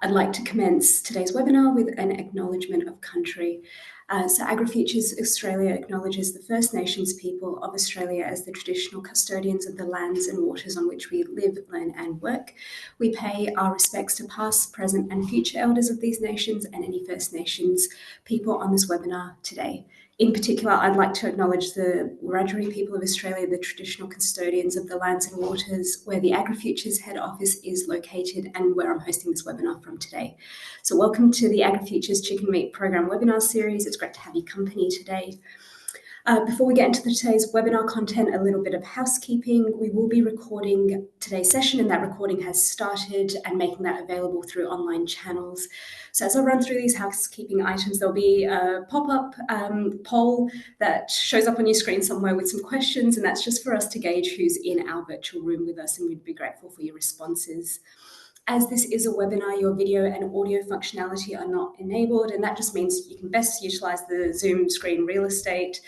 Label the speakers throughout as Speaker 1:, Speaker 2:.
Speaker 1: I'd like to commence today's webinar with an acknowledgement of country. So AgriFutures Australia acknowledges the First Nations people of Australia as the traditional custodians of the lands and waters on which we live, learn and work. We pay our respects to past, present and future elders of these nations and any First Nations people on this webinar today. In particular, I'd like to acknowledge the Wiradjuri people of Australia, the traditional custodians of the lands and waters where the AgriFutures head office is located and where I'm hosting this webinar from today. So welcome to the AgriFutures Chicken Meat Program webinar series. It's great to have your company today. Before we get into today's webinar content, a little bit of housekeeping. We will be recording today's session and that recording has started and making that available through online channels. So as I run through these housekeeping items, there'll be a pop-up poll that shows up on your screen somewhere with some questions, and that's just for us to gauge who's in our virtual room with us, and we'd be grateful for your responses. As this is a webinar, your video and audio functionality are not enabled, and that just means you can best utilize the Zoom screen real estate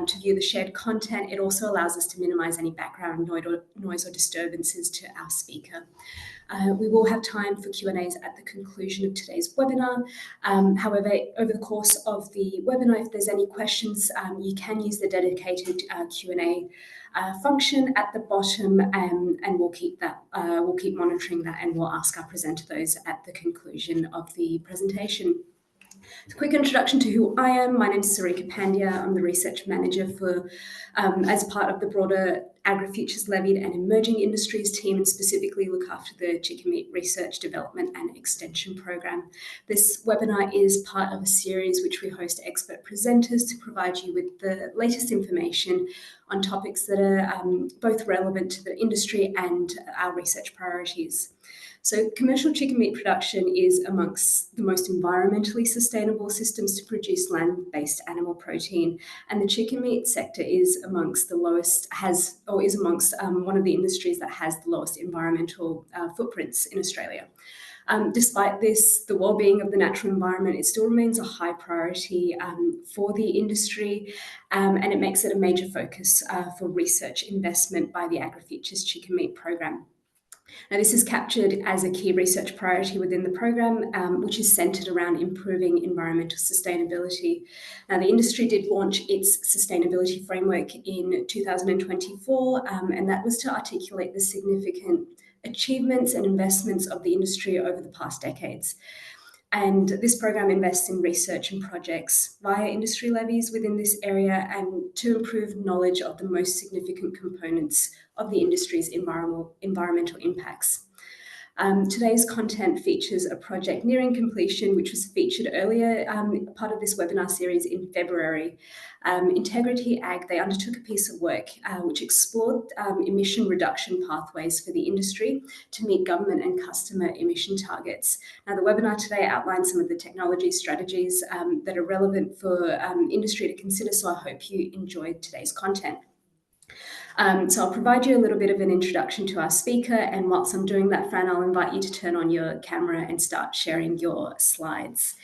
Speaker 1: to view the shared content. It also allows us to minimize any background noise or disturbances to our speaker. We will have time for Q&As at the conclusion of today's webinar. However, over the course of the webinar, if there's any questions, you can use the dedicated Q&A function at the bottom, and we'll keep monitoring that, and we'll ask our presenter those at the conclusion of the presentation. A quick introduction to who I am. My name is Sarika Pandya. I'm the research manager for, as part of the broader AgriFutures Levied and Emerging Industries team, and specifically look after the chicken meat research, development and extension program. This webinar is part of a series which we host expert presenters to provide you with the latest information on topics that are both relevant to the industry and our research priorities. So commercial chicken meat production is amongst the most environmentally sustainable systems to produce land-based animal protein, and the chicken meat sector is amongst the lowest, one of the industries that has the lowest environmental footprints in Australia. Despite this, the well-being of the natural environment, it still remains a high priority for the industry, and it makes it a major focus for research investment by the AgriFutures Chicken Meat Program. Now, this is captured as a key research priority within the program, which is centred around improving environmental sustainability. Now, the industry did launch its sustainability framework in 2024, and that was to articulate the significant achievements and investments of the industry over the past decades. And this program invests in research and projects via industry levies within this area and to improve knowledge of the most significant components of the industry's environmental impacts. Today's content features a project nearing completion, which was featured earlier, part of this webinar series in February. Integrity Ag, they undertook a piece of work which explored emission reduction pathways for the industry to meet government and customer emission targets. Now, the webinar today outlines some of the technology strategies that are relevant for industry to consider, so I hope you enjoyed today's content. So I'll provide you a little bit of an introduction to our speaker, and whilst I'm doing that, Fran, I'll invite you to turn on your camera and start sharing your slides.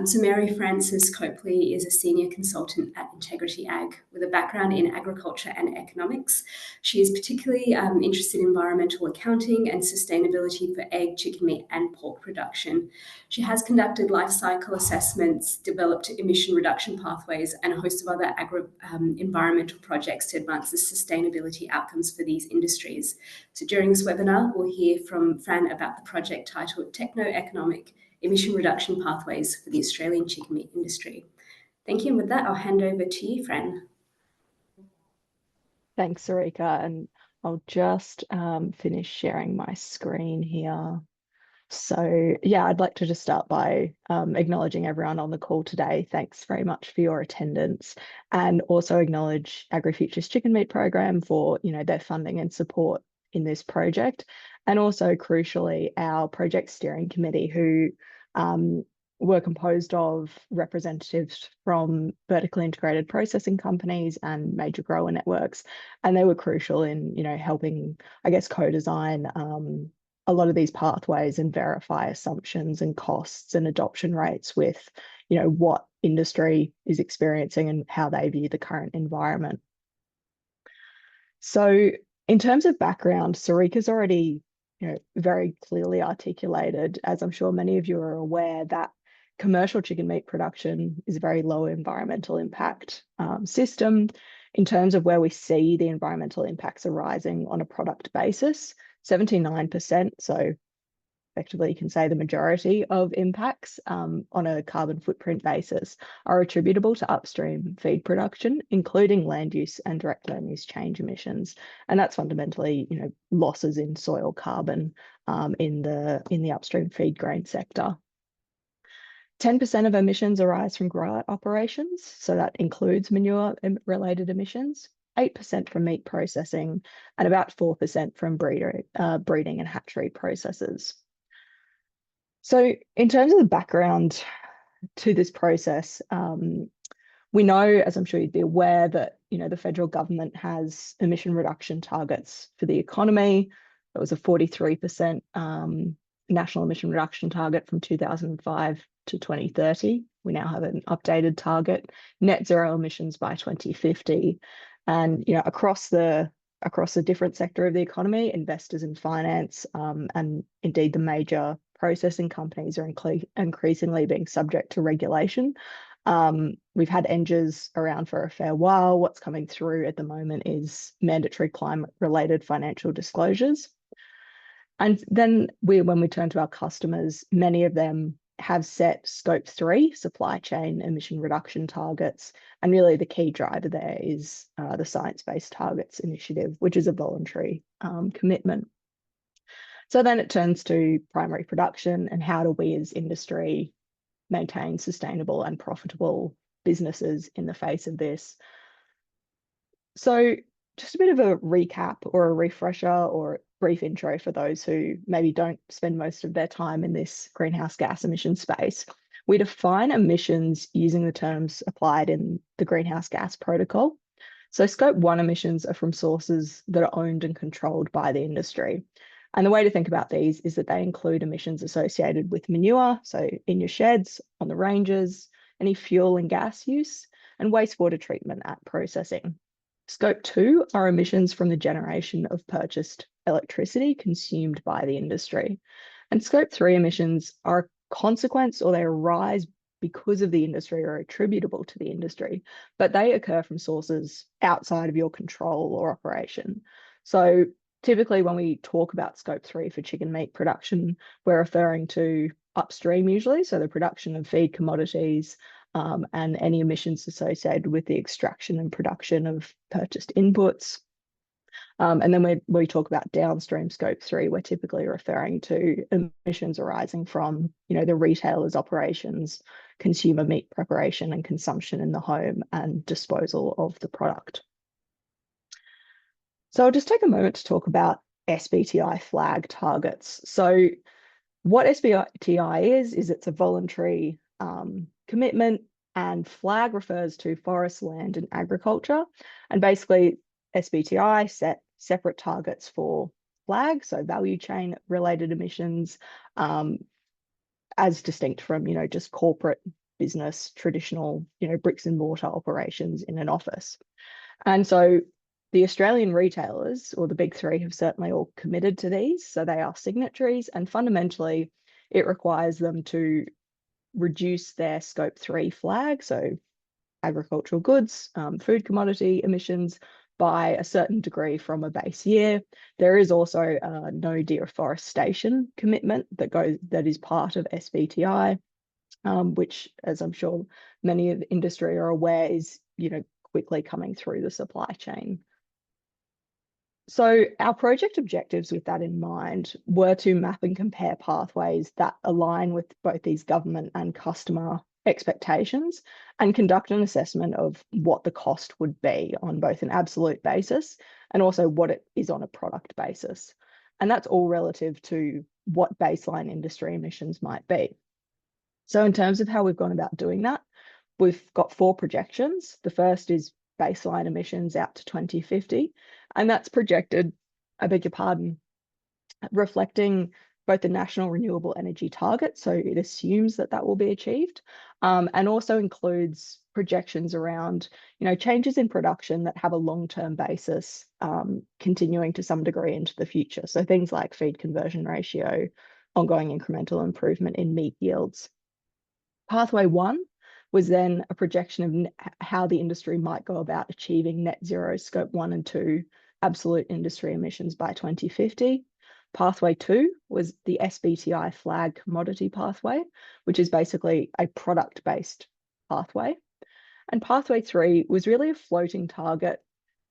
Speaker 1: So Mary Frances Copley is a senior consultant at Integrity Ag with a background in agriculture and economics. She is particularly interested in environmental accounting and sustainability for egg, chicken meat and pork production. She has conducted life cycle assessments, developed emission reduction pathways and a host of other environmental projects to advance the sustainability outcomes for these industries. So during this webinar, we'll hear from Fran about the project titled Techno-economic Emission Reduction Pathways for the Australian Chicken Meat Industry. Thank you, and with that, I'll hand over to you, Fran.
Speaker 2: Thanks, Sarika, and I'll just finish sharing my screen here. So yeah, I'd like to just start by acknowledging everyone on the call today. Thanks very much for your attendance, and also acknowledge AgriFutures Chicken Meat Program for their funding and support in this project, and also crucially our project steering committee, who were composed of representatives from vertically integrated processing companies and major grower networks, and they were crucial in helping, I guess, co-design a lot of these pathways and verify assumptions and costs and adoption rates with what industry is experiencing and how they view the current environment. So in terms of background, Sarika's already very clearly articulated, as I'm sure many of you are aware, that commercial chicken meat production is a very low environmental impact system in terms of where we see the environmental impacts arising on a product basis, 79%. So effectively, you can say the majority of impacts on a carbon footprint basis are attributable to upstream feed production, including land use and direct land use change emissions. And that's fundamentally, losses in soil carbon in the upstream feed grain sector. 10% of emissions arise from grower operations, so that includes manure-related emissions, 8% from meat processing, and about 4% from breeding and hatchery processes. So in terms of the background to this process, we know, as I'm sure you'd be aware, that the federal government has emission reduction targets for the economy. There was a 43% national emission reduction target from 2005 to 2030. We now have an updated target, net zero emissions by 2050. And across the different sector of the economy, investors in finance and indeed the major processing companies are increasingly being subject to regulation. We've had NGERs around for a fair while. What's coming through at the moment is mandatory climate-related financial disclosures. And then when we turn to our customers, many of them have set Scope 3 supply chain emission reduction targets. And really the key driver there is the Science Based Targets Initiative, which is a voluntary commitment. So then it turns to primary production and how do we as industry maintain sustainable and profitable businesses in the face of this. So just a bit of a recap or a refresher or a brief intro for those who maybe don't spend most of their time in this greenhouse gas emission space. We define emissions using the terms applied in the Greenhouse Gas Protocol. So Scope 1 emissions are from sources that are owned and controlled by the industry. And the way to think about these is that they include emissions associated with manure, so in your sheds, on the ranges, any fuel and gas use, and wastewater treatment at processing. Scope 2 are emissions from the generation of purchased electricity consumed by the industry. And Scope 3 emissions are a consequence or they arise because of the industry or attributable to the industry, but they occur from sources outside of your control or operation. So typically when we talk about Scope 3 for chicken meat production, we're referring to upstream usually, so the production of feed commodities and any emissions associated with the extraction and production of purchased inputs. And then when we talk about downstream Scope 3, we're typically referring to emissions arising from, the retailer's operations, consumer meat preparation and consumption in the home and disposal of the product. So I'll just take a moment to talk about SBTi flag targets. So what SBTi is it's a voluntary commitment, and flag refers to forest, land and agriculture. And basically SBTi set separate targets for flag, so value chain related emissions, as distinct from, just corporate business, traditional, bricks and mortar operations in an office. And so the Australian retailers, or the big three, have certainly all committed to these. So they are signatories, and fundamentally it requires them to reduce their Scope 3 flag, so agricultural goods, food commodity emissions, by a certain degree from a base year. There is also a no deforestation commitment that is part of SBTi, which, as I'm sure many of the industry are aware, is quickly coming through the supply chain. So our project objectives with that in mind were to map and compare pathways that align with both these government and customer expectations and conduct an assessment of what the cost would be on both an absolute basis and also what it is on a product basis. And that's all relative to what baseline industry emissions might be. So in terms of how we've gone about doing that, we've got 4 projections. The first is baseline emissions out to 2050, and that's projected, I beg your pardon, reflecting both the national renewable energy target, so it assumes that that will be achieved, and also includes projections around, changes in production that have a long-term basis, continuing to some degree into the future. So things like feed conversion ratio, ongoing incremental improvement in meat yields. Pathway 1 was then a projection of how the industry might go about achieving net zero scope 1 and 2 absolute industry emissions by 2050. Pathway 2 was the SBTI flag commodity pathway, which is basically a product-based pathway. And pathway 3 was really a floating target,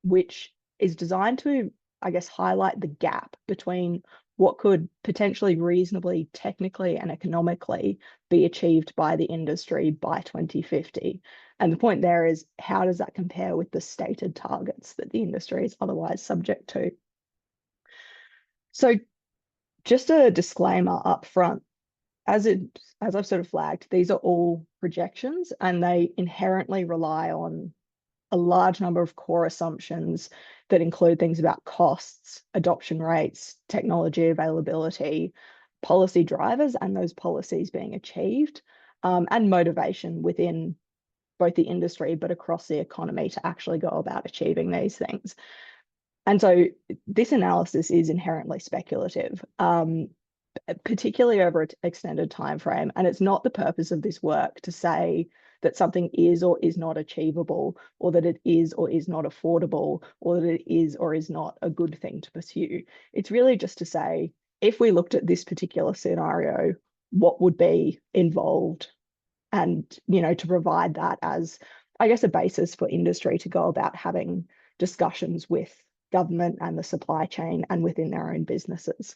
Speaker 2: which is designed to, I guess, highlight the gap between what could potentially reasonably, technically and economically be achieved by the industry by 2050. And the point there is, how does that compare with the stated targets that the industry is otherwise subject to? So just a disclaimer up front, as I've sort of flagged, these are all projections and they inherently rely on a large number of core assumptions that include things about costs, adoption rates, technology availability, policy drivers, and those policies being achieved, and motivation within both the industry but across the economy to actually go about achieving these things. And so this analysis is inherently speculative, particularly over an extended time frame. And it's not the purpose of this work to say that something is or is not achievable, or that it is or is not affordable, or that it is or is not a good thing to pursue. It's really just to say, if we looked at this particular scenario, what would be involved? And, to provide that as, I guess, a basis for industry to go about having discussions with government and the supply chain and within their own businesses.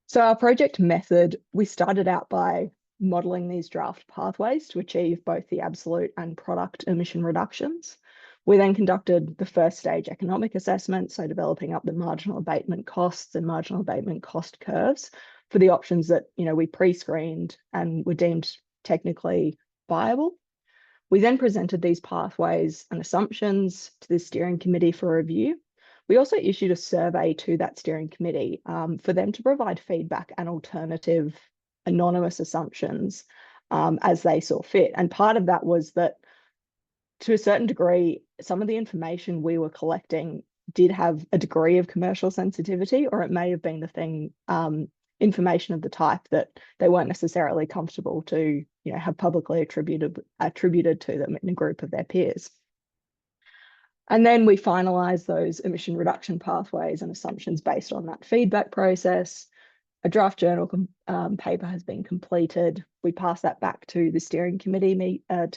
Speaker 2: So our project method, we started out by modelling these draft pathways to achieve both the absolute and product emission reductions. We then conducted the first stage economic assessment, so developing up the marginal abatement costs and marginal abatement cost curves for the options that, we pre-screened and were deemed technically viable. We then presented these pathways and assumptions to the steering committee for review. We also issued a survey to that steering committee for them to provide feedback and alternative anonymous assumptions as they saw fit. And part of that was that, to a certain degree, some of the information we were collecting did have a degree of commercial sensitivity, or it may have been the thing, information of the type that they weren't necessarily comfortable to, have publicly attributed to them in a group of their peers. And then we finalised those emission reduction pathways and assumptions based on that feedback process. A draft journal paper has been completed. We pass that back to the steering committee, and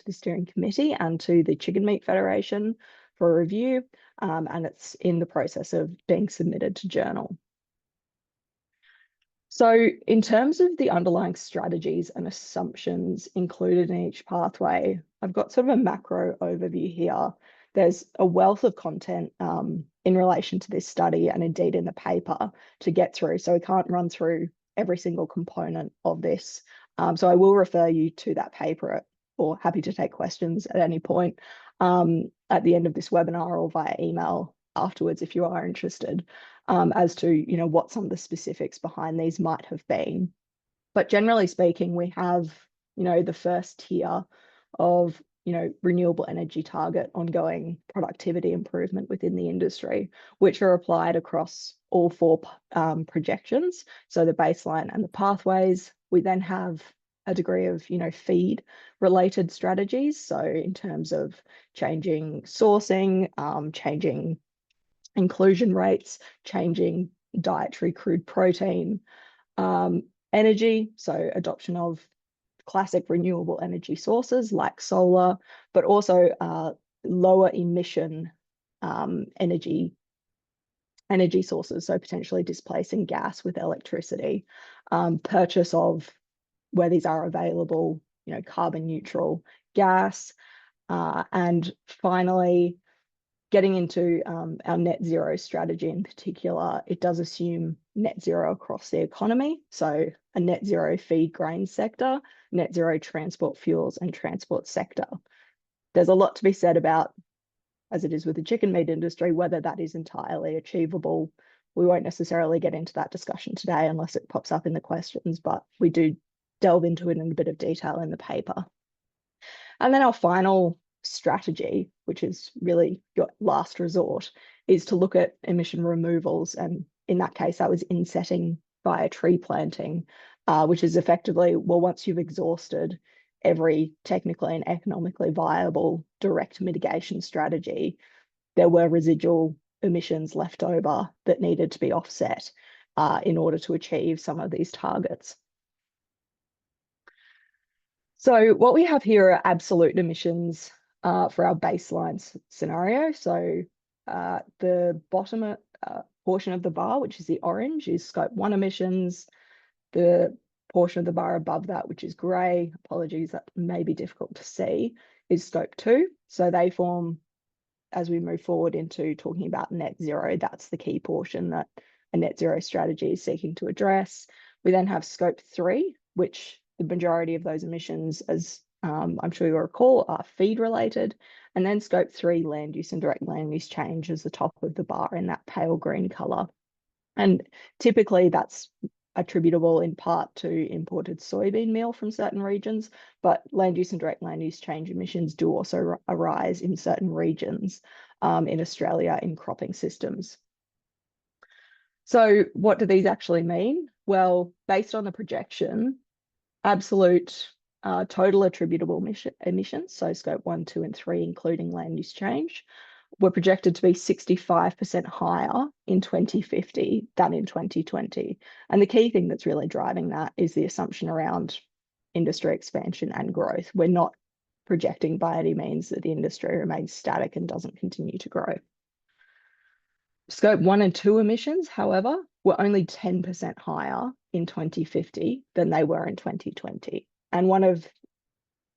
Speaker 2: to the Chicken Meat Federation for review, and it's in the process of being submitted to journal. So in terms of the underlying strategies and assumptions included in each pathway, I've got sort of a macro overview here. There's a wealth of content in relation to this study and indeed in the paper to get through. So we can't run through every single component of this. So I will refer you to that paper, or happy to take questions at any point at the end of this webinar or via email afterwards if you are interested, as to what some of the specifics behind these might have been. But generally speaking, we have the first tier of renewable energy target, ongoing productivity improvement within the industry, which are applied across all four projections, so the baseline and the pathways. We then have a degree of feed related strategies, so in terms of changing sourcing, changing inclusion rates, changing dietary crude protein, energy, so adoption of classic renewable energy sources like solar, but also lower emission energy sources, so potentially displacing gas with electricity, purchase of, where these are available, carbon neutral gas, and finally, getting into our net zero strategy in particular, it does assume net zero across the economy. So a net zero feed grain sector, net zero transport fuels and transport sector. There's a lot to be said about, as it is with the chicken meat industry, whether that is entirely achievable, We won't necessarily get into that discussion today unless it pops up in the questions, but we do delve into it in a bit of detail in the paper. And then our final strategy, which is really your last resort, is to look at emission removals. And in that case, that was insetting via tree planting, which is effectively, well, once you've exhausted every technically and economically viable direct mitigation strategy, there were residual emissions left over that needed to be offset in order to achieve some of these targets. So what we have here are absolute emissions for our baseline scenario. So the bottom portion of the bar, which is the orange, is Scope 1 emissions. The portion of the bar above that, which is grey, apologies, that may be difficult to see, is Scope 2. So they form, as we move forward into talking about net zero, that's the key portion that a net zero strategy is seeking to address. We then have Scope 3, which the majority of those emissions, as I'm sure you'll recall, are feed related. And then Scope 3, land use and direct land use change, is the top of the bar in that pale green colour. And typically that's attributable in part to imported soybean meal from certain regions, but land use and direct land use change emissions do also arise in certain regions in Australia in cropping systems. So what do these actually mean? Well, based on the projection, absolute total attributable emissions, so Scope 1, 2, and 3, including land use change, were projected to be 65% higher in 2050 than in 2020. And the key thing that's really driving that is the assumption around industry expansion and growth. We're not projecting by any means that the industry remains static and doesn't continue to grow. Scope 1 and 2 emissions, however, were only 10% higher in 2050 than they were in 2020. And one of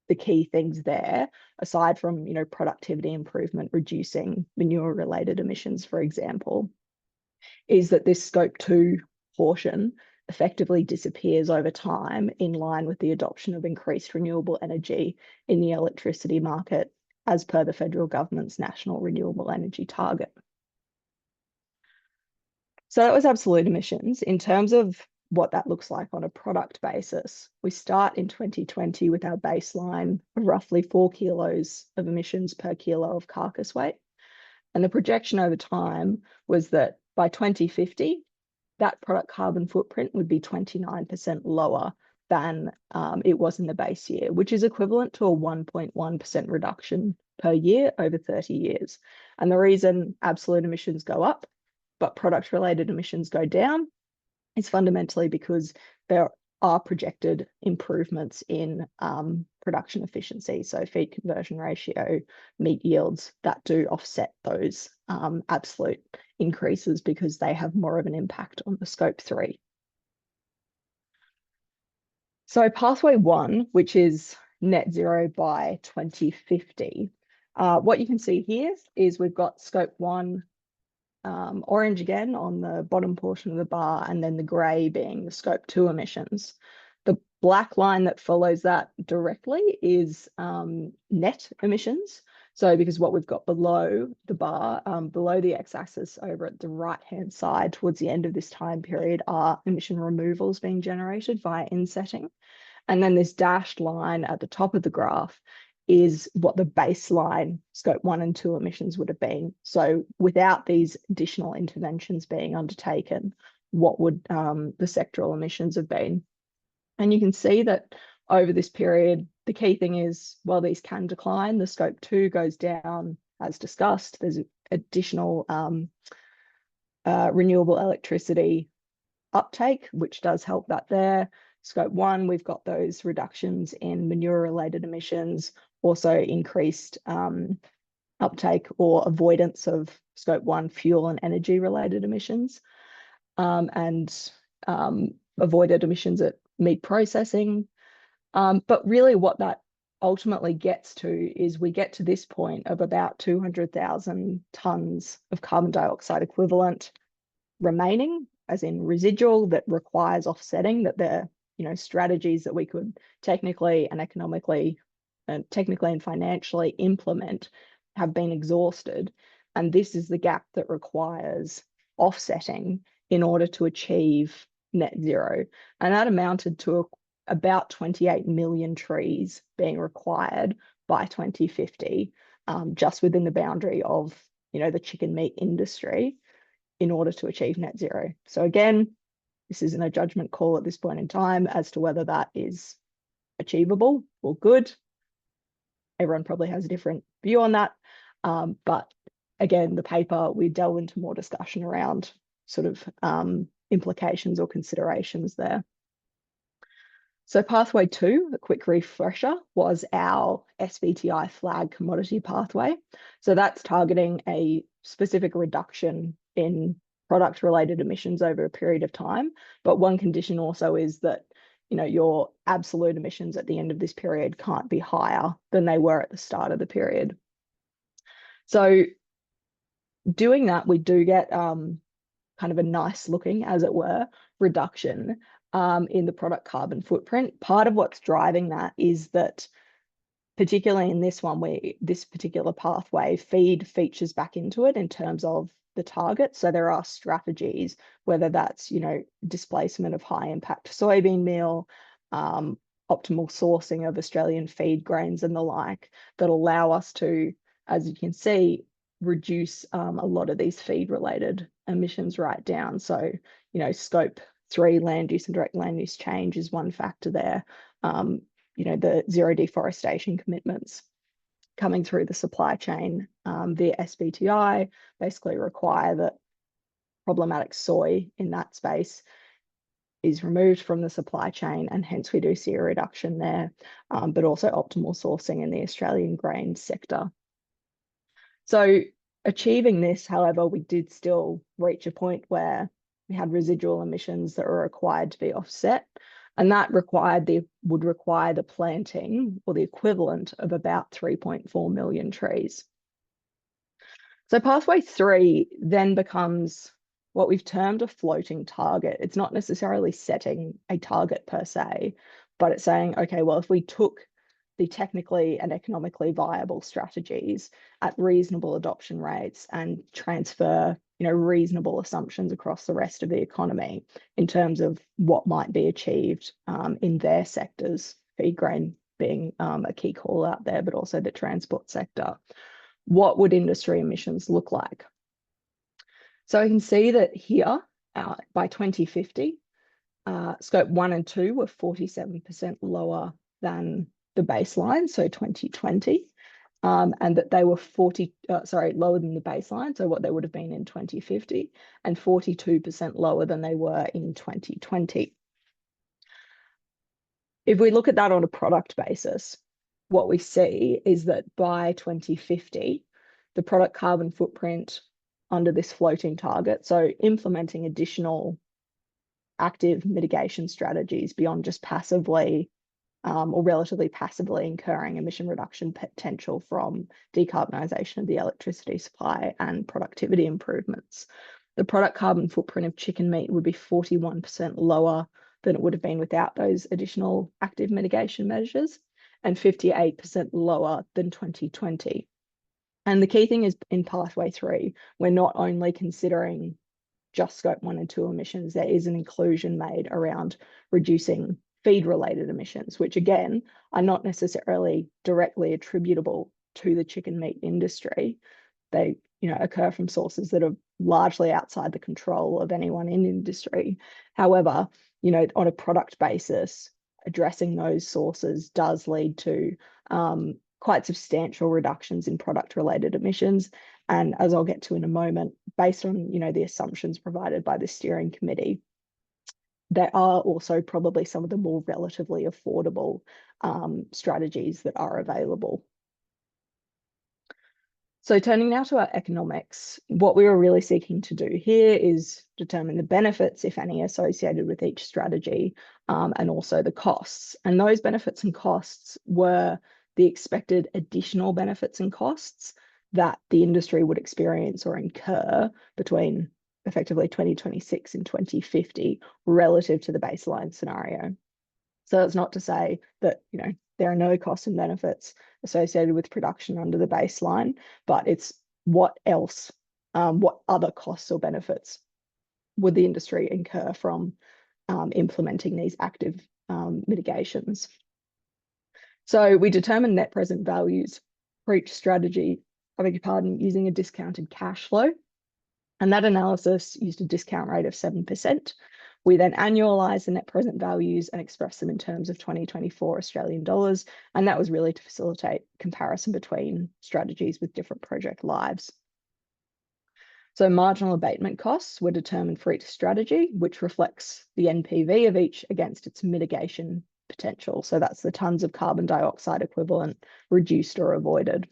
Speaker 2: the key things there, aside from, productivity improvement, reducing manure-related emissions, for example, is that this Scope 2 portion effectively disappears over time in line with the adoption of increased renewable energy in the electricity market, as per the federal government's national renewable energy target. So that was absolute emissions. In terms of what that looks like on a product basis, we start in 2020 with our baseline of roughly 4 kilos of emissions per kilo of carcass weight. And the projection over time was that by 2050, that product carbon footprint would be 29% lower than it was in the base year, which is equivalent to a 1.1% reduction per year over 30 years. And the reason absolute emissions go up but product-related emissions go down is fundamentally because there are projected improvements in production efficiency, so feed conversion ratio, meat yields, that do offset those absolute increases because they have more of an impact on the Scope 3. So pathway 1, which is net zero by 2050, what you can see here is we've got Scope 1, orange again on the bottom portion of the bar, and then the grey being the Scope 2 emissions. The black line that follows that directly is net emissions. So because what we've got below the bar, below the x-axis over at the right-hand side towards the end of this time period are emission removals being generated via insetting. And then this dashed line at the top of the graph is what the baseline Scope 1 and 2 emissions would have been. So without these additional interventions being undertaken, what would the sectoral emissions have been? And you can see that over this period, the key thing is, while these can decline, the Scope 2 goes down, as discussed. There's additional renewable electricity uptake, which does help that there. Scope 1, we've got those reductions in manure-related emissions, also increased uptake or avoidance of Scope 1 fuel and energy-related emissions, and avoided emissions at meat processing. But really what that ultimately gets to is we get to this point of about 200,000 tonnes of carbon dioxide equivalent remaining, as in residual, that requires offsetting, that there are strategies that we could technically and economically and technically and financially implement have been exhausted. And this is the gap that requires offsetting in order to achieve net zero. And that amounted to about 28 million trees being required by 2050, just within the boundary of, the chicken meat industry in order to achieve net zero. So again, this isn't a judgment call at this point in time as to whether that is achievable or good. Everyone probably has a different view on that. But again, the paper, we delve into more discussion around sort of implications or considerations there. So pathway 2, a quick refresher, was our SBTI flag commodity pathway. So that's targeting a specific reduction in product-related emissions over a period of time. But one condition also is that, your absolute emissions at the end of this period can't be higher than they were at the start of the period. So doing that, we do get kind of a nice looking, as it were, reduction in the product carbon footprint. Part of what's driving that is that, particularly in this one, this particular pathway, feed features back into it in terms of the target. So there are strategies, whether that's, displacement of high impact soybean meal, optimal sourcing of Australian feed grains and the like, that allow us to, as you can see, reduce a lot of these feed related emissions right down. So, scope 3 land use and direct land use change is one factor there. The zero deforestation commitments coming through the supply chain via SBTI basically require that problematic soy in that space is removed from the supply chain, and hence we do see a reduction there, but also optimal sourcing in the Australian grain sector. So achieving this, however, we did still reach a point where we had residual emissions that were required to be offset, and that would require the planting or the equivalent of about 3.4 million trees. So pathway 3 then becomes what we've termed a floating target. It's not necessarily setting a target per se, but it's saying, okay, well, if we took the technically and economically viable strategies at reasonable adoption rates and transfer, reasonable assumptions across the rest of the economy in terms of what might be achieved in their sectors, feed grain being a key call out there, but also the transport sector, what would industry emissions look like? So I can see that here by 2050, scope 1 and 2 were 47% lower than the baseline, so 2020, and that they were lower than the baseline, so what they would have been in 2050, and 42% lower than they were in 2020. If we look at that on a product basis, what we see is that by 2050, the product carbon footprint under this floating target, so implementing additional active mitigation strategies beyond just passively or relatively passively incurring emission reduction potential from decarbonisation of the electricity supply and productivity improvements. The product carbon footprint of chicken meat would be 41% lower than it would have been without those additional active mitigation measures, and 58% lower than 2020. And the key thing is in pathway 3, we're not only considering just scope 1 and 2 emissions, there is an inclusion made around reducing feed-related emissions, which again are not necessarily directly attributable to the chicken meat industry. They, occur from sources that are largely outside the control of anyone in industry. However, on a product basis, addressing those sources does lead to quite substantial reductions in product-related emissions. And as I'll get to in a moment, based on, the assumptions provided by the steering committee, there are also probably some of the more relatively affordable strategies that are available. So turning now to our economics, what we were really seeking to do here is determine the benefits, if any, associated with each strategy, and also the costs. And those benefits and costs were the expected additional benefits and costs that the industry would experience or incur between effectively 2026 and 2050 relative to the baseline scenario. So that's not to say that, there are no costs and benefits associated with production under the baseline, but it's what else what other costs or benefits would the industry incur from implementing these active mitigations. So we determine net present values for each strategy, I beg your pardon, using a discounted cash flow. And that analysis used a discount rate of 7%. We then annualize the net present values and express them in terms of 2024 Australian dollars. And that was really to facilitate comparison between strategies with different project lives. So marginal abatement costs were determined for each strategy, which reflects the NPV of each against its mitigation potential. So that's the tons of carbon dioxide equivalent reduced or avoided.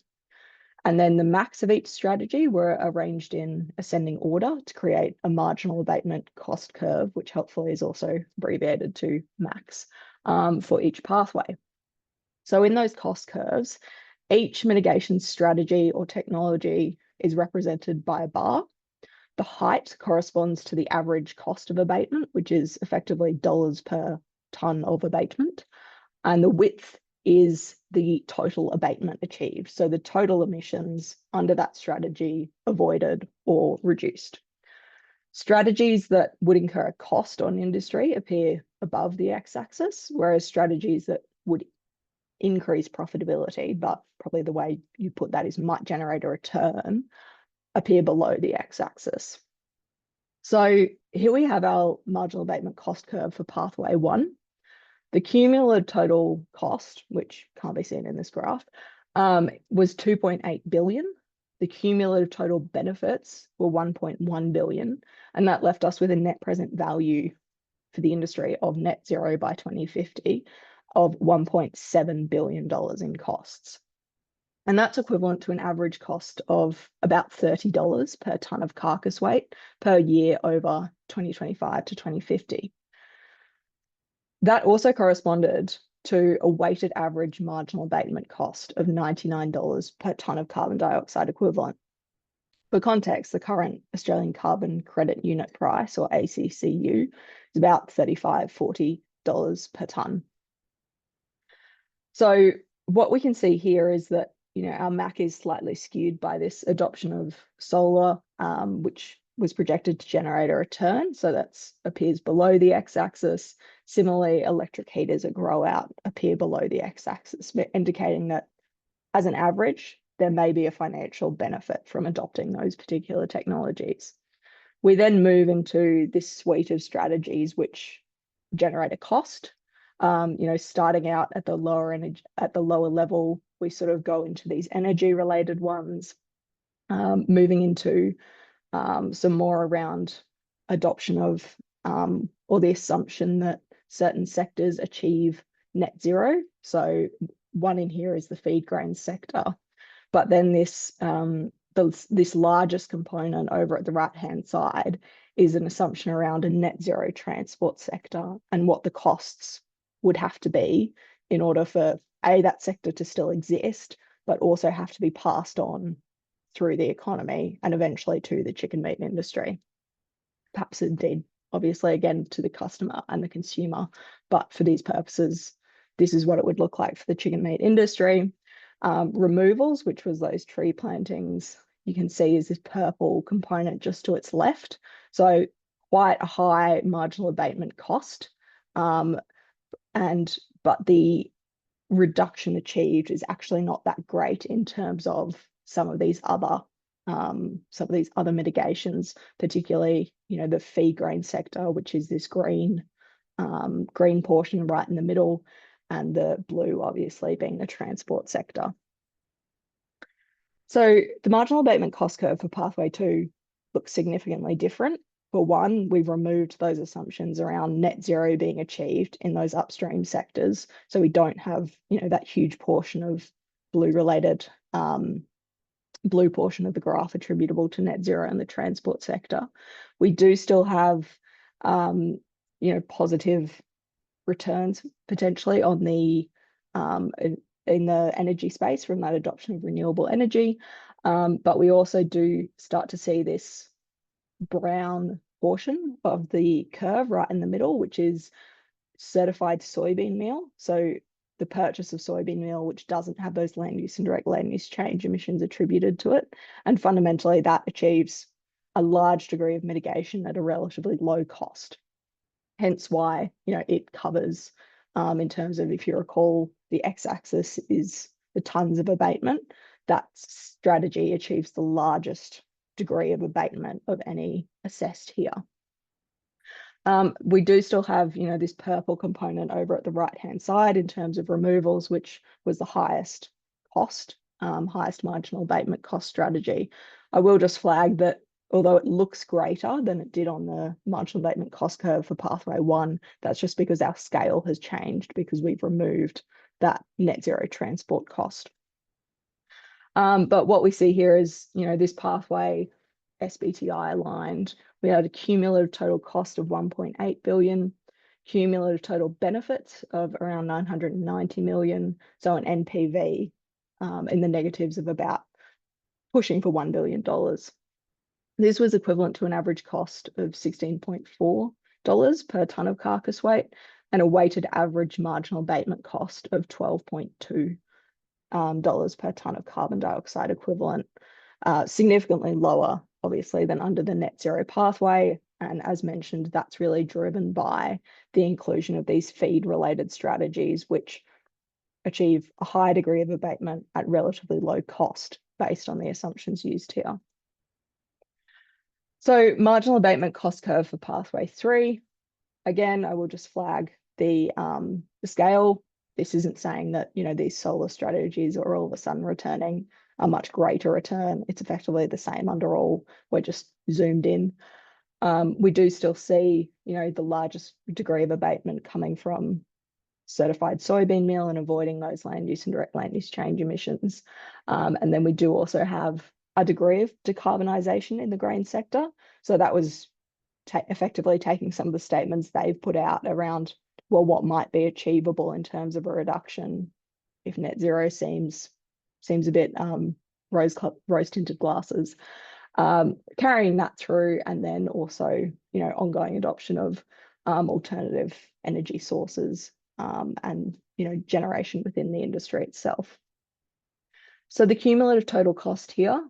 Speaker 2: And then the max of each strategy were arranged in ascending order to create a marginal abatement cost curve, which helpfully is also abbreviated to max for each pathway. So in those cost curves, each mitigation strategy or technology is represented by a bar. The height corresponds to the average cost of abatement, which is effectively dollars per tonne of abatement. And the width is the total abatement achieved. So the total emissions under that strategy avoided or reduced. Strategies that would incur a cost on industry appear above the x-axis, whereas strategies that would increase profitability, but probably the way you put that is might generate a return, appear below the x-axis. So here we have our marginal abatement cost curve for pathway 1. The cumulative total cost, which can't be seen in this graph, was 2.8 billion. The cumulative total benefits were 1.1 billion, and that left us with a net present value for the industry of net zero by 2050 of $1.7 billion in costs. And that's equivalent to an average cost of about $30 per tonne of carcass weight per year over 2025 to 2050. That also corresponded to a weighted average marginal abatement cost of $99 per tonne of carbon dioxide equivalent. For context, the current Australian Carbon Credit Unit price, or ACCU, is about $35–40 per tonne. So what we can see here is that our MAC is slightly skewed by this adoption of solar, which was projected to generate a return. So that appears below the x-axis. Similarly, electric heaters that grow out appear below the x-axis, indicating that as an average, there may be a financial benefit from adopting those particular technologies. We then move into this suite of strategies which generate a cost. Starting out at the lower level, we sort of go into these energy related ones, moving into some more around adoption of or the assumption that certain sectors achieve net zero. So one in here is the feed grain sector, but then this largest component over at the right hand side is an assumption around a net zero transport sector and what the costs would have to be in order for that sector to still exist, but also have to be passed on through the economy and eventually to the chicken meat industry. Perhaps indeed, obviously, again, to the customer and the consumer. But for these purposes, this is what it would look like for the chicken meat industry. Removals, which was those tree plantings, you can see is this purple component just to its left. So quite a high marginal abatement cost. But the reduction achieved is actually not that great in terms of some of these other mitigations, particularly the feed grain sector, which is this green portion right in the middle, and the blue obviously being the transport sector. So the marginal abatement cost curve for pathway 2 looks significantly different. For one, we've removed those assumptions around net zero being achieved in those upstream sectors. So we don't have, that huge portion of blue portion of the graph attributable to net zero in the transport sector. We do still have, positive returns potentially on the in the energy space from that adoption of renewable energy. But we also do start to see this brown portion of the curve right in the middle, which is certified soybean meal. So the purchase of soybean meal, which doesn't have those land use and direct land use change emissions attributed to it. And fundamentally that achieves a large degree of mitigation at a relatively low cost. Hence why, it covers, in terms of, if you recall, the x-axis is the tons of abatement. That strategy achieves the largest degree of abatement of any assessed here. We do still have, this purple component over at the right-hand side in terms of removals, which was the highest cost, highest marginal abatement cost strategy. I will just flag that although it looks greater than it did on the marginal abatement cost curve for pathway 1, that's just because our scale has changed because we've removed that net zero transport cost. But what we see here is, this pathway SBTI aligned, we had a cumulative total cost of 1.8 billion, cumulative total benefits of around 990 million, so an NPV in the negatives of about pushing for $1 billion. This was equivalent to an average cost of $16.4 per tonne of carcass weight and a weighted average marginal abatement cost of $12.2 per tonne of carbon dioxide equivalent, significantly lower, obviously, than under the net zero pathway. And as mentioned, that's really driven by the inclusion of these feed-related strategies, which achieve a high degree of abatement at relatively low cost based on the assumptions used here. So marginal abatement cost curve for pathway 3. Again, I will just flag the scale. This isn't saying that, these solar strategies are all of a sudden returning a much greater return. It's effectively the same under all. We're just zoomed in. We do still see, the largest degree of abatement coming from certified soybean meal and avoiding those land use and direct land use change emissions. And then we do also have a degree of decarbonisation in the grain sector. So that was effectively taking some of the statements they've put out around, well, what might be achievable in terms of a reduction if net zero seems a bit rose-tinted glasses, carrying that through, and then also, ongoing adoption of alternative energy sources and, generation within the industry itself. So the cumulative total cost here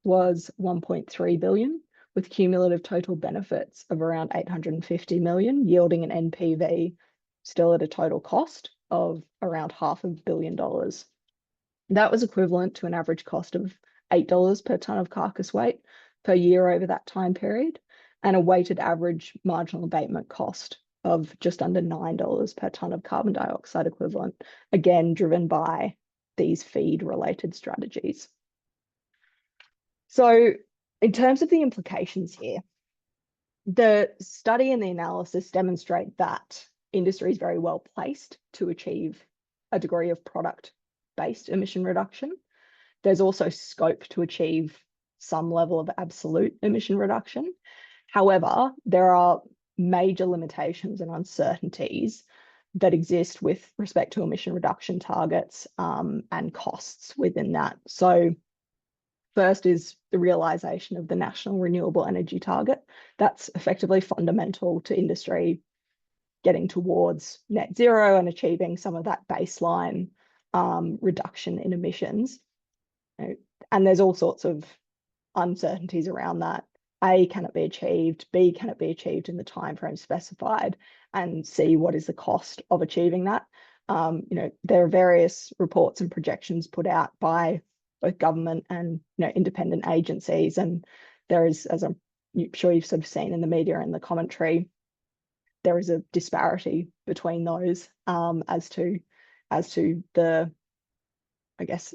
Speaker 2: was 1.3 billion, with cumulative total benefits of around 850 million, yielding an NPV still at a total cost of around $500 million. That was equivalent to an average cost of $8 per tonne of carcass weight per year over that time period, and a weighted average marginal abatement cost of just under $9 per tonne of carbon dioxide equivalent, again driven by these feed-related strategies. So in terms of the implications here, the study and the analysis demonstrate that industry is very well placed to achieve a degree of product-based emission reduction. There's also scope to achieve some level of absolute emission reduction. However, there are major limitations and uncertainties that exist with respect to emission reduction targets and costs within that. So first is the realisation of the national renewable energy target. That's effectively fundamental to industry getting towards net zero and achieving some of that baseline reduction in emissions. And there's all sorts of uncertainties around that. A, can it be achieved? B, can it be achieved in the timeframe specified? And C, what is the cost of achieving that? There are various reports and projections put out by both government and independent agencies, and there is, as I'm sure you've sort of seen in the media and the commentary, there is a disparity between those as to the, I guess,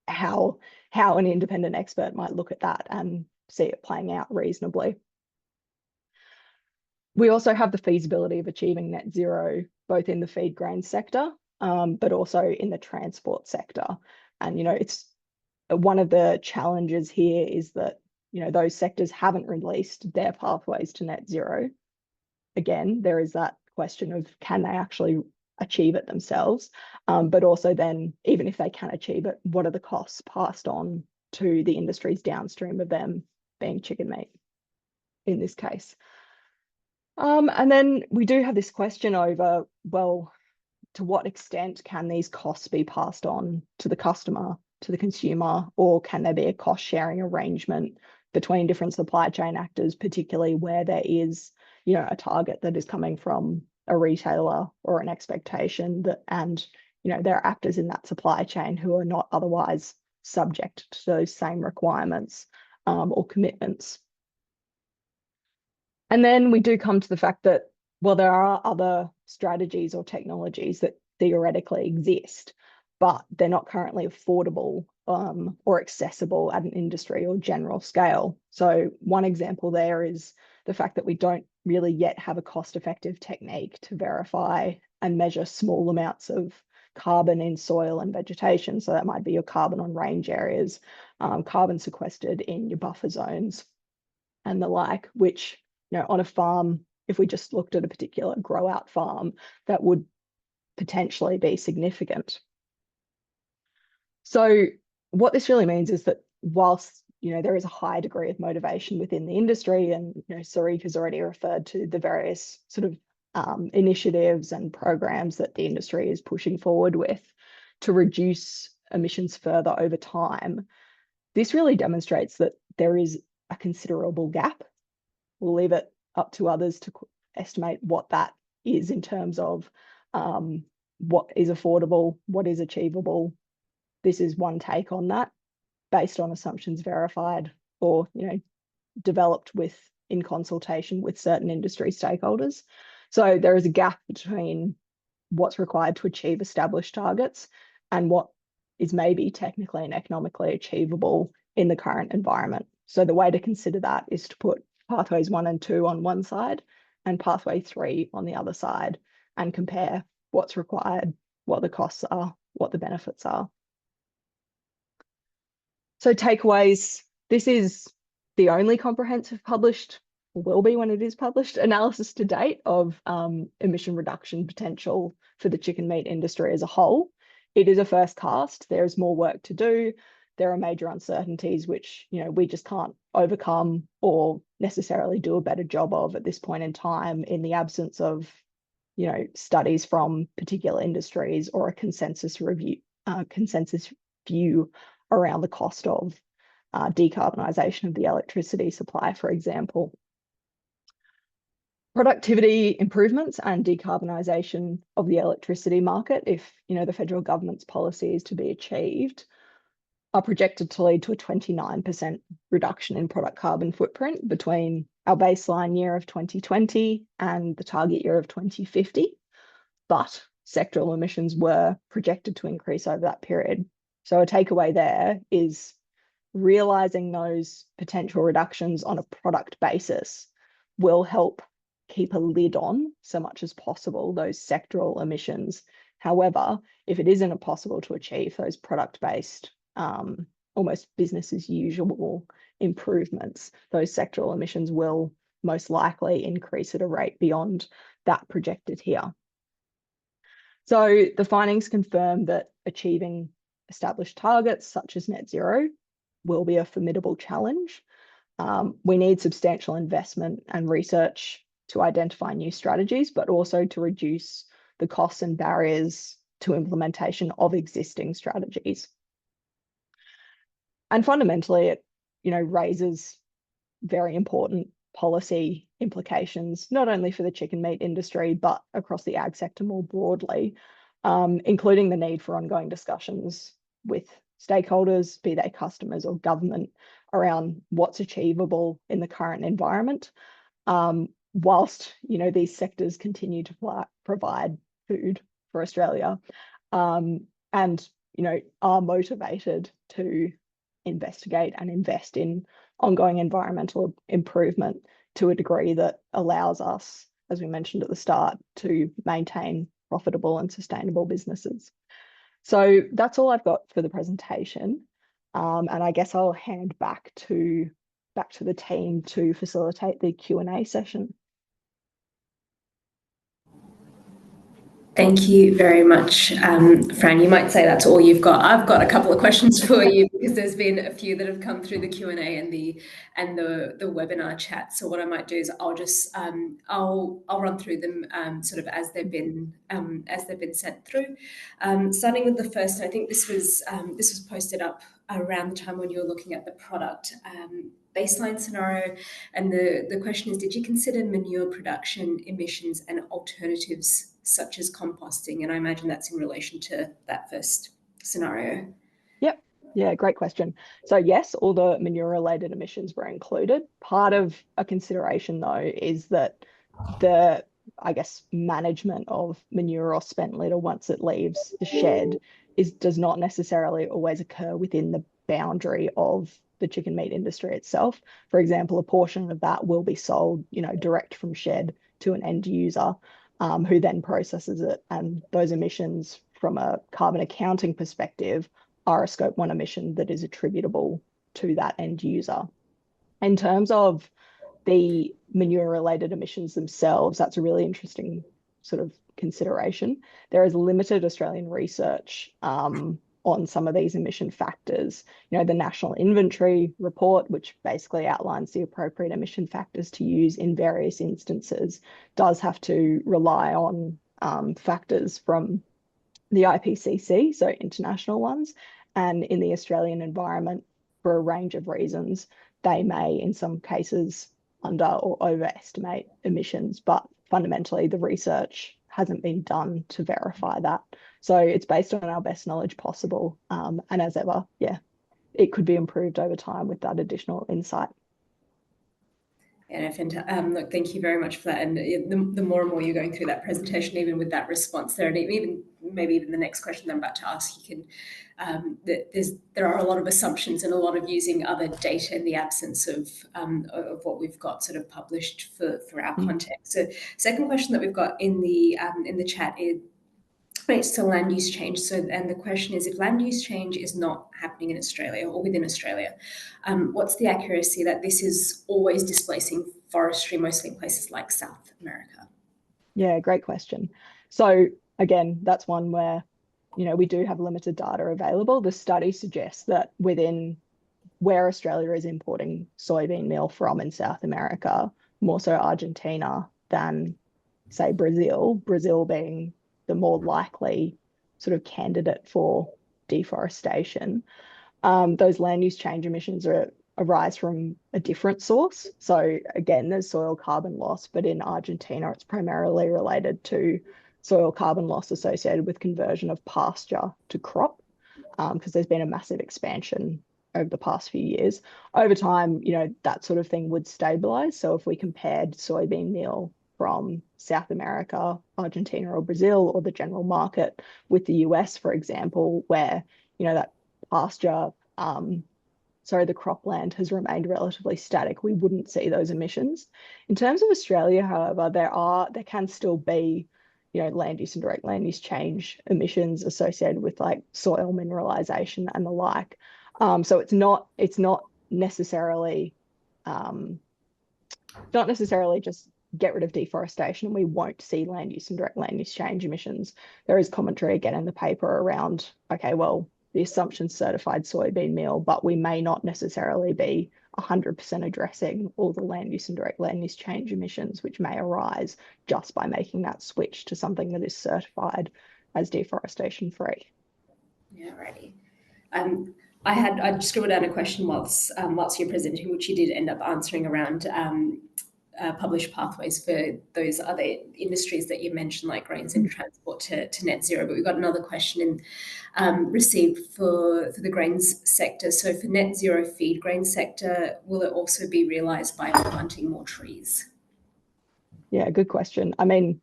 Speaker 2: how an independent expert might look at that and see it playing out reasonably. We also have the feasibility of achieving net zero, both in the feed grain sector, but also in the transport sector. And, it's one of the challenges here is that, those sectors haven't released their pathways to net zero. Again, there is that question of, can they actually achieve it themselves? But also then, even if they can achieve it, what are the costs passed on to the industries downstream of them, being chicken meat in this case? And then we do have this question over, well, to what extent can these costs be passed on to the customer, to the consumer, or can there be a cost sharing arrangement between different supply chain actors, particularly where there is, a target that is coming from a retailer or an expectation that, and, there are actors in that supply chain who are not otherwise subject to those same requirements or commitments. And then we do come to the fact that, well, there are other strategies or technologies that theoretically exist, but they're not currently affordable or accessible at an industry or general scale. So one example there is the fact that we don't really yet have a cost-effective technique to verify and measure small amounts of carbon in soil and vegetation. So that might be your carbon on range areas, carbon sequestered in your buffer zones and the like, which, on a farm, if we just looked at a particular grow out farm, that would potentially be significant. So what this really means is that whilst, there is a high degree of motivation within the industry, and, Sarif has already referred to the various sort of initiatives and programs that the industry is pushing forward with to reduce emissions further over time, this really demonstrates that there is a considerable gap. We'll leave it up to others to estimate what that is in terms of what is affordable, what is achievable. This is one take on that, based on assumptions verified or, developed in consultation with certain industry stakeholders. So there is a gap between what's required to achieve established targets and what is maybe technically and economically achievable in the current environment. So the way to consider that is to put pathways 1 and 2 on one side and pathway 3 on the other side, and compare what's required, what the costs are, what the benefits are. So takeaways, this is the only comprehensive published, or will be when it is published, analysis to date of emission reduction potential for the chicken meat industry as a whole. It is a first cast. There is more work to do. There are major uncertainties which, we just can't overcome or necessarily do a better job of at this point in time, in the absence of, studies from particular industries or a consensus view around the cost of decarbonisation of the electricity supply, for example. Productivity improvements and decarbonisation of the electricity market, if, the federal government's policy is to be achieved, are projected to lead to a 29% reduction in product carbon footprint between our baseline year of 2020 and the target year of 2050. But sectoral emissions were projected to increase over that period. So a takeaway there is realising those potential reductions on a product basis will help keep a lid on, so much as possible, those sectoral emissions. However, if it isn't possible to achieve those product-based, almost business as usual improvements, those sectoral emissions will most likely increase at a rate beyond that projected here. So the findings confirm that achieving established targets such as net zero will be a formidable challenge. We need substantial investment and research to identify new strategies, but also to reduce the costs and barriers to implementation of existing strategies. And fundamentally, it, raises very important policy implications, not only for the chicken meat industry, but across the ag sector more broadly, including the need for ongoing discussions with stakeholders, be they customers or government, around what's achievable in the current environment, whilst, these sectors continue to provide food for Australia, and, are motivated to investigate and invest in ongoing environmental improvement to a degree that allows us, as we mentioned at the start, to maintain profitable and sustainable businesses. So that's all I've got for the presentation. And I guess I'll hand back to the team to facilitate the Q&A session.
Speaker 1: Thank you very much, Fran. You might say that's all you've got. I've got a couple of questions for you, because there's been a few that have come through the Q&A and the webinar chat. So what I might do is I'll just I'll run through them sort of as they've been sent through. Starting with the first, I think this was posted up around the time when you were looking at the product baseline scenario. And the question is, did you consider manure production emissions and alternatives such as composting? And I imagine that's in relation to that first scenario.
Speaker 2: Yep. Yeah, great question. So yes, all the manure-related emissions were included. Part of a consideration, though, is that the, I guess, management of manure or spent litter once it leaves the shed does not necessarily always occur within the boundary of the chicken meat industry itself. For example, a portion of that will be sold, direct from shed to an end user, who then processes it. And those emissions, from a carbon accounting perspective, are a scope 1 emission that is attributable to that end user. In terms of the manure-related emissions themselves, that's a really interesting sort of consideration. There is limited Australian research on some of these emission factors. The National Inventory Report, which basically outlines the appropriate emission factors to use in various instances, does have to rely on factors from the IPCC, so international ones, and in the Australian environment, for a range of reasons, they may, in some cases, under or overestimate emissions, but fundamentally the research hasn't been done to verify that. So it's based on our best knowledge possible. And as ever, yeah, it could be improved over time with that additional insight.
Speaker 1: And look, thank you very much for that. And the more and more you're going through that presentation, even with that response there, and even maybe even the next question I'm about to ask, you can there are a lot of assumptions and a lot of using other data in the absence of what we've got sort of published for our context. So, second question that we've got in the chat is relates to land use change. So, and the question is, if land use change is not happening in Australia or within Australia, what's the accuracy that this is always displacing forestry, mostly in places like South America?
Speaker 2: Yeah, great question. So again, that's one where, we do have limited data available. The study suggests that within where Australia is importing soybean meal from in South America, more so Argentina than, say, Brazil being the more likely sort of candidate for deforestation, those land use change emissions arise from a different source. So again, there's soil carbon loss, but in Argentina, it's primarily related to soil carbon loss associated with conversion of pasture to crop, because there's been a massive expansion over the past few years. Over time, that sort of thing would stabilize. So if we compared soybean meal from South America, Argentina, or Brazil, or the general market with the US, for example, where, that pasture, the cropland has remained relatively static, we wouldn't see those emissions. In terms of Australia, however, there can still be, land use and direct land use change emissions associated with like soil mineralization and the like. So it's not necessarily just get rid of deforestation and we won't see land use and direct land use change emissions. There is commentary again in the paper around, okay, well, the assumption certified soybean meal, but we may not necessarily be 100% addressing all the land use and direct land use change emissions, which may arise just by making that switch to something that is certified as deforestation free.
Speaker 1: Yeah, righty. I scribbled down a question whilst you're presenting, which you did end up answering around published pathways for those other industries that you mentioned, like grains and transport to net zero. But we've got another question received for the grains sector. So for net zero feed grain sector, will it also be realised by planting more trees?
Speaker 2: Yeah, good question. I mean,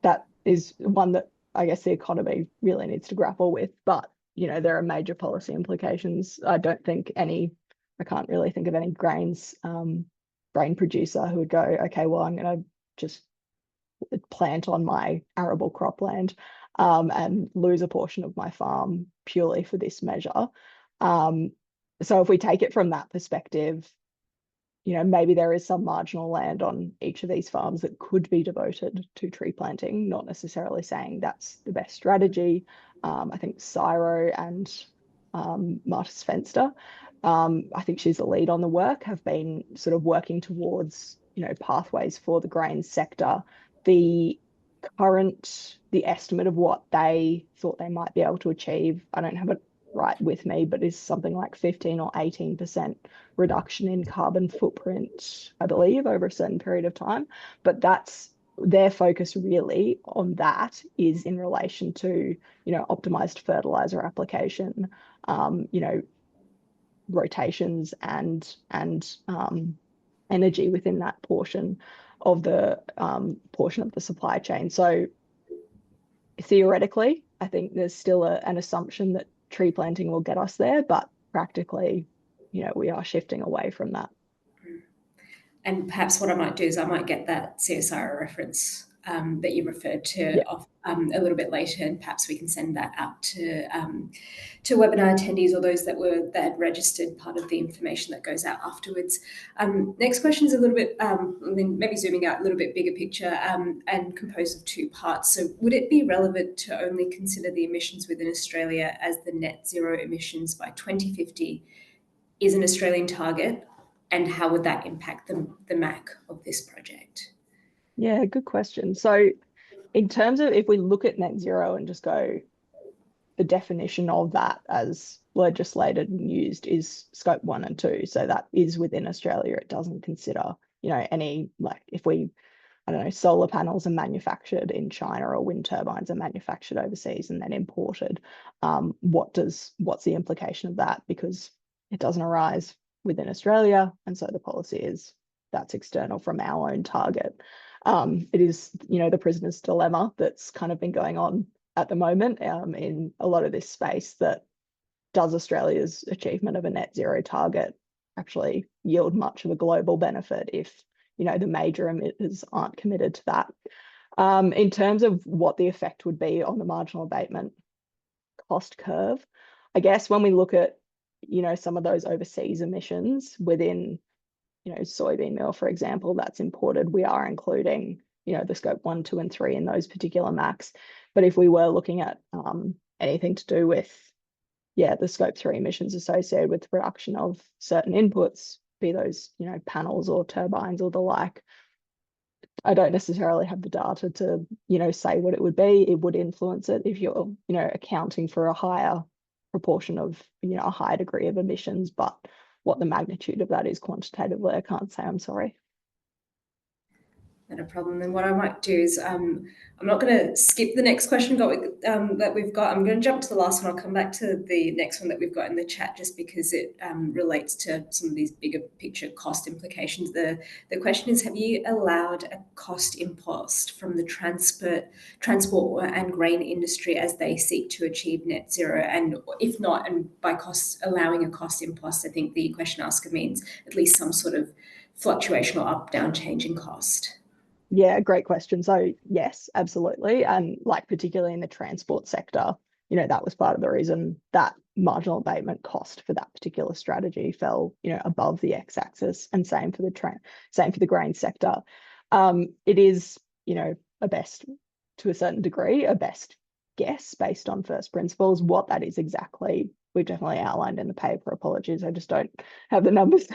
Speaker 2: that is one that I guess the economy really needs to grapple with, but there are major policy implications. I can't really think of any grain producer who would go, okay, well, I'm going to just plant on my arable cropland and lose a portion of my farm purely for this measure. So if we take it from that perspective, maybe there is some marginal land on each of these farms that could be devoted to tree planting, not necessarily saying that's the best strategy. I think Cyro and Martis Fenster, I think she's the lead on the work, have been sort of working towards, pathways for the grain sector. The estimate of what they thought they might be able to achieve, I don't have it right with me, but is something like 15 or 18% reduction in carbon footprint, I believe, over a certain period of time. But that's their focus really on that is in relation to, optimized fertilizer application, rotations and energy within that portion of the supply chain. So theoretically, I think there's still an assumption that tree planting will get us there, but practically, we are shifting away from that.
Speaker 1: And perhaps what I might do is I might get that CSIRO reference that you referred to
Speaker 2: Yeah.
Speaker 1: off a little bit later, and perhaps we can send that out to webinar attendees or those that had registered, part of the information that goes out afterwards. Next question is a little bit, maybe zooming out a little bit bigger picture and composed of two parts. So would it be relevant to only consider the emissions within Australia as the net zero emissions by 2050 is an Australian target? And how would that impact the MAC of this project?
Speaker 2: Yeah, good question. So in terms of if we look at net zero and just go, the definition of that as legislated and used is scope 1 and 2. So that is within Australia. It doesn't consider, any, like if we, I don't know, solar panels are manufactured in China or wind turbines are manufactured overseas and then imported. What's the implication of that? Because it doesn't arise within Australia. And so the policy is that's external from our own target. It is, the prisoner's dilemma that's kind of been going on at the moment in a lot of this space, that does Australia's achievement of a net zero target actually yield much of a global benefit if, the major emitters aren't committed to that. In terms of what the effect would be on the marginal abatement cost curve, I guess when we look at, some of those overseas emissions within, soybean meal, for example, that's imported, we are including, the scope 1, 2, and 3 in those particular MACs. But if we were looking at anything to do with, the scope 3 emissions associated with the production of certain inputs, be those, panels or turbines or the like, I don't necessarily have the data to, say what it would be. It would influence it if you're, accounting for a higher proportion of, a higher degree of emissions, but what the magnitude of that is quantitatively, I can't say, I'm sorry.
Speaker 1: Not a problem. Then what I might do is I'm not going to skip the next question that we've got. I'm going to jump to the last one. I'll come back to the next one that we've got in the chat just because it relates to some of these bigger picture cost implications. The question is, have you allowed a cost impost from the transport and grain industry as they seek to achieve net zero? And if not, and by allowing a cost impost, I think the question asker means at least some sort of fluctuation or up down change in cost.
Speaker 2: Yeah, great question. So yes, absolutely. And like particularly in the transport sector, that was part of the reason that marginal abatement cost for that particular strategy fell, above the x-axis, and same for the grain sector. It is, a best, to a certain degree, a best guess based on first principles. What that is exactly, we've definitely outlined in the paper. Apologies, I just don't have the numbers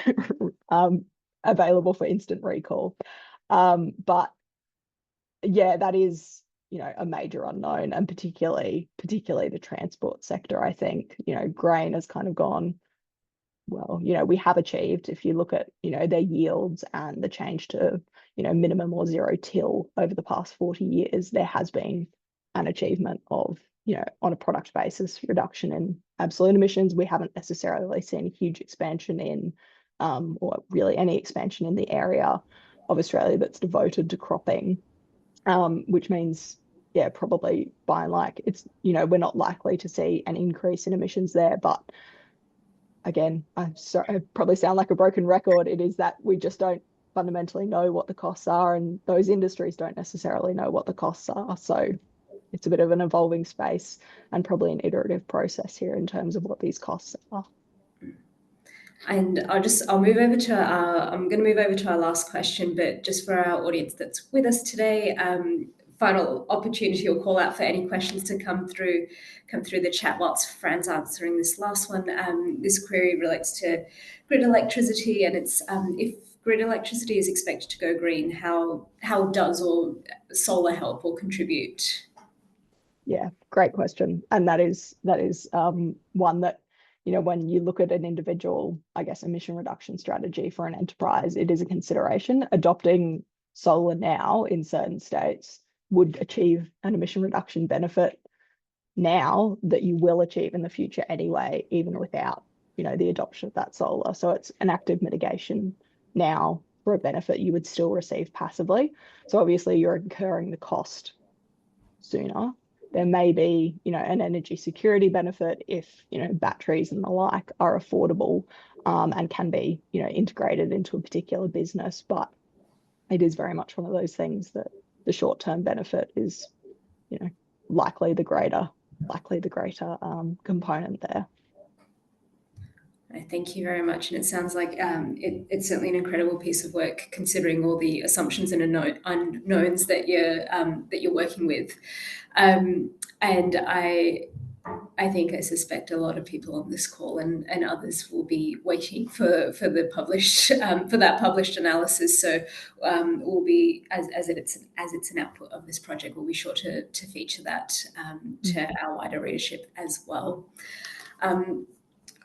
Speaker 2: available for instant recall. But yeah, that is, a major unknown, and particularly the transport sector. I think, grain has kind of gone, well, we have achieved, if you look at, their yields and the change to, minimum or zero till over the past 40 years, there has been an achievement of, on a product basis, reduction in absolute emissions. We haven't necessarily seen a huge expansion in, or really any expansion in the area of Australia that's devoted to cropping, which means, yeah, probably by and large, it's, we're not likely to see an increase in emissions there. But again, I probably sound like a broken record. It is that we just don't fundamentally know what the costs are, and those industries don't necessarily know what the costs are. So it's a bit of an evolving space and probably an iterative process here in terms of what these costs are.
Speaker 1: And I'll move over to I'm going to move over to our last question, but just for our audience that's with us today, final opportunity or call out for any questions to come through the chat whilst Fran's answering this last one. This query relates to grid electricity, and it's if grid electricity is expected to go green, how does or solar help or contribute?
Speaker 2: Yeah, great question. And that is one that, when you look at an individual, I guess, emission reduction strategy for an enterprise, it is a consideration. Adopting solar now in certain states would achieve an emission reduction benefit now that you will achieve in the future anyway, even without, the adoption of that solar. So it's an active mitigation now for a benefit you would still receive passively. So obviously you're incurring the cost sooner. There may be, an energy security benefit if, batteries and the like are affordable, and can be, integrated into a particular business. But it is very much one of those things that the short-term benefit is, likely the greater component there.
Speaker 1: Thank you very much. And it sounds like it's certainly an incredible piece of work, considering all the assumptions and unknowns that you're working with. And I think, I suspect a lot of people on this call and others will be waiting for the published for that published analysis. So we'll be, as it's an output of this project, we'll be sure to feature that to our wider readership as well.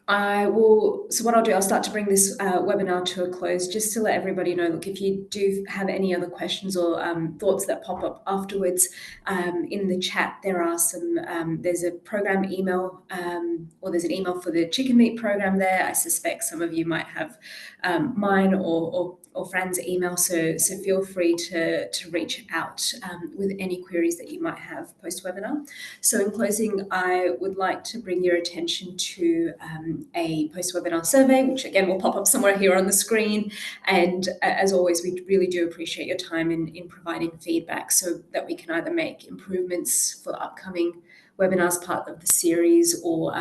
Speaker 1: So what I'll do, I'll start to bring this webinar to a close, just to let everybody know, look, if you do have any other questions or thoughts that pop up afterwards, in the chat, there's a program email, or there's an email for the chicken meat program there. I suspect some of you might have mine or Fran's email, so feel free to reach out with any queries that you might have post-webinar. So in closing, I would like to bring your attention to a post-webinar survey, which again will pop up somewhere here on the screen. And as always, we really do appreciate your time in providing feedback so that we can either make improvements for upcoming webinars part of the series, or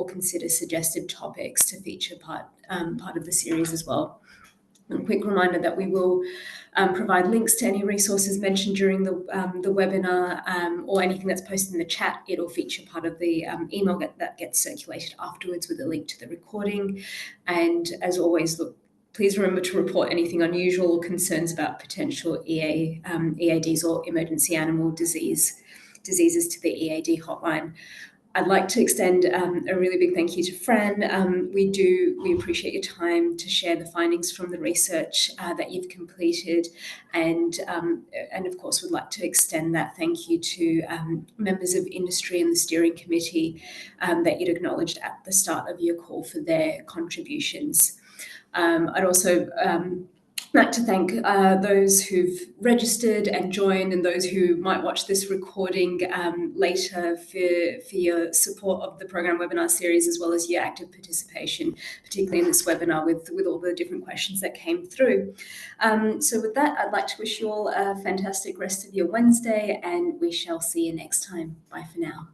Speaker 1: consider suggested topics to feature part of the series as well. A quick reminder that we will provide links to any resources mentioned during the webinar, or anything that's posted in the chat. It'll feature part of the email that gets circulated afterwards with a link to the recording. And as always, look, please remember to report anything unusual or concerns about potential EADs or emergency animal diseases to the EAD hotline. I'd like to extend a really big thank you to Fran. We appreciate your time to share the findings from the research that you've completed, and of course would like to extend that thank you to members of industry and the steering committee that you'd acknowledged at the start of your call for their contributions. I'd also like to thank those who've registered and joined, and those who might watch this recording later for your support of the program webinar series, as well as your active participation, particularly in this webinar with all the different questions that came through. So with that, I'd like to wish you all a fantastic rest of your Wednesday, and we shall see you next time. Bye for now.